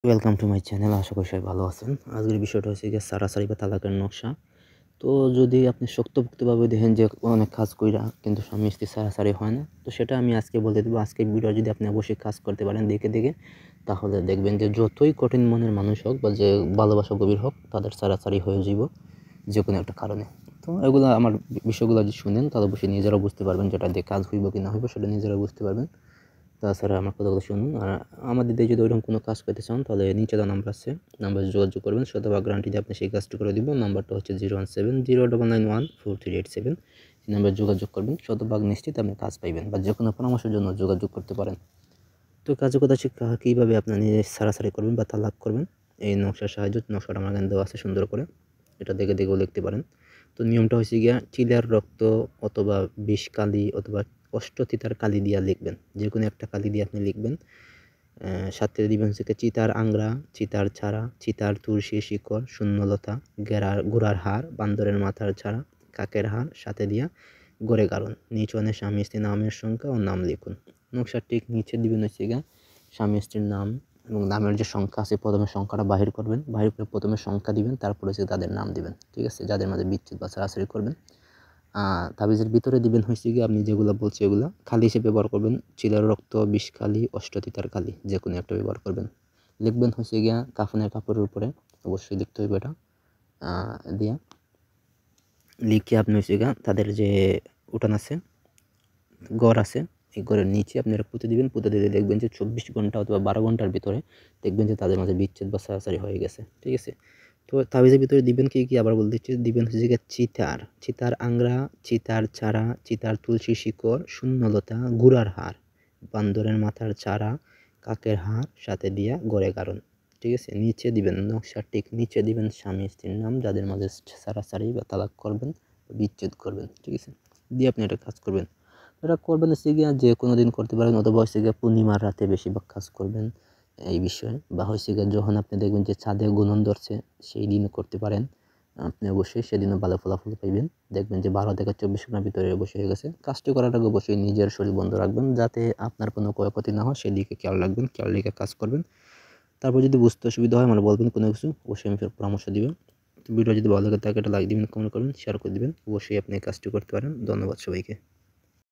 Welcome to my channel. আশা করি সবাই ভালো আছেন। আজকের বিষয়টা হচ্ছে গিয়ে সারাসারি বা তালাকের নকশা। তো যদি আপনি শক্তপোক্তভাবে দেখেন যে অনেক কাজ কইরা কিন্তু স্বামী স্ত্রী সারাসারি হয় না, তো সেটা আমি আজকে বলে দেবো। আজকের ভিডিও যদি আপনি অবশ্যই কাজ করতে পারেন দেখে তাহলে দেখবেন যে যতই কঠিন মনের মানুষ হোক বা যে ভালোবাসা গভীর হোক, তাদের সারাসারি হয়ে যাব যে কোনো একটা কারণে। তো এগুলো আমার বিষয়গুলো যদি শুনেন তাহলে অবশ্যই নিজেরাও বুঝতে পারবেন যেটা দিয়ে কাজ হইব কি না হইব, সেটা নিজেরাও বুঝতে পারবেন। তাছাড়া আমার কথাগুলো শুনুন। আর আমাদের দিয়ে যদি ওইরকম কোনো কাজ পেতে চান তাহলে নিচে দেওয়া নাম্বার আছে, নাম্বারে যোগাযোগ করবেন। শতভাগ গ্যারান্টি দিয়ে আপনি সেই কাজটি করে দিব। নাম্বারটা হচ্ছে 01709914387। এই নাম্বারে যোগাযোগ করবেন, শতভাগ নিশ্চিত আপনি কাজ পাইবেন বা যে কোনো পরামর্শের জন্য যোগাযোগ করতে পারেন। তো কার্যকতা শিক্ষা কীভাবে আপনার নিজে সারাসারি করবেন বা তালাক করবেন, এই নকশার সাহায্য। নকশাটা আমার এখানে দেওয়া আছে সুন্দর করে, এটা দেখেও লিখতে পারেন। তো নিয়মটা হচ্ছে গিয়া চিলার রক্ত অথবা বিষ কালি অথবা অষ্টচিতার কালি দিয়া লিখবেন। যে কোনো একটা কালি দিয়ে আপনি লিখবেন। সাথে দিবেন হচ্ছে চিতার আংরা, চিতার ছাড়া, চিতার তুলসী শিকড়, শূন্যলতা, গোড়ার হাড়, বান্দরের মাথার ছাড়া, কাকের হাড়, সাথে দিয়া গড়ে গাড়ুন। নিচনে স্বামী স্ত্রীর নামের সংখ্যা ও নাম লিখুন। নকশার ঠিক নিচে দিবেন হচ্ছে গিয়া স্বামী স্ত্রীর নাম এবং নামের যে সংখ্যা আছে, প্রথমে সংখ্যাটা বাহির করবেন। বাহির করে প্রথমে সংখ্যা দিবেন, তারপরে হচ্ছে তাদের নাম দিবেন। ঠিক আছে, যাদের মাঝে বিচ্ছেদ বা সারাসারি করবেন। তাবিজের ভিতরে দিবেন হচ্ছে গিয়ে আমি যেগুলো বলছি এগুলো খালি হিসেবে ব্যবহার করবেন। চিলার রক্ত, বিষ কালি, অষ্টচিতার কালি, যে কোনো একটা ব্যবহার করবেন। লিখবেন হচ্ছে গিয়া কাফনের কাপড়ের উপরে, অবশ্যই লিখতে হইবে এটা। দিয়া লিখে আপনি হচ্ছে গিয়া তাদের যে উঠান আছে, ঘর আছে, এই ঘরের নিচে আপনি এটা পুঁতে দিবেন। পুঁতে দিলে দেখবেন যে 24 ঘন্টা অথবা 12 ঘন্টার ভিতরে দেখবেন যে তাদের মাঝে বিচ্ছেদ বা সারাসারি হয়ে গেছে। ঠিক আছে, তো তাবিজের ভিতরে দিবেন কি আবার বলতে দিচ্ছি। দিবেন হচ্ছে গিয়ে চিতার আংরা, চিতার চারা, চিতার তুলসী শিকড়, শূন্যলতা, গুড়ার হাড়, বান্দরের মাথার চারা, কাকের হাড়, সাথে দিয়া গড়ে গাড়ুন। ঠিক আছে, নিচে দিবেন নকশার ঠিক নিচে দিবেন স্বামী স্ত্রীর নাম, যাদের মাঝে সারাসারি বা তালাক করবেন, বিচ্ছেদ করবেন। ঠিক আছে, দিয়ে আপনি এটা কাজ করবেন। এটা করবেন হচ্ছে গিয়া যে কোনো দিন করতে পারেন, অথবা হচ্ছে গিয়ে পূর্ণিমার রাতে বেশিরভাগ কাজ করবেন এই বিষয়ে। বা হচ্ছে গিয়ে যখন আপনি দেখবেন যে চাঁদে গুণন ধরছে, সেই দিনও করতে পারেন। আপনি অবশ্যই সেদিনও ভালো ফলাফল পাইবেন। দেখবেন যে 12 থেকে 24 ঘন্টার ভিতরে অবশ্যই হয়ে গেছে। কাজটি করার আগে অবশ্যই নিজের শরীর বন্ধ রাখবেন, যাতে আপনার কোনো ক্ষয়ক্ষতি না হয় সেদিকে খেয়াল রাখবেন। খেয়াল রেখে কাজ করবেন। তারপর যদি বুঝতে অসুবিধা হয় আমার বলবেন, কোনো কিছু অবশ্যই আমি পরামর্শ দিবেন। ভিডিও যদি ভালো লাগে তাকে একটা লাইক দিবেন, কমেন্ট করবেন, শেয়ার করে দিবেন। অবশ্যই আপনি এই কাজটি করতে পারেন। ধন্যবাদ সবাইকে।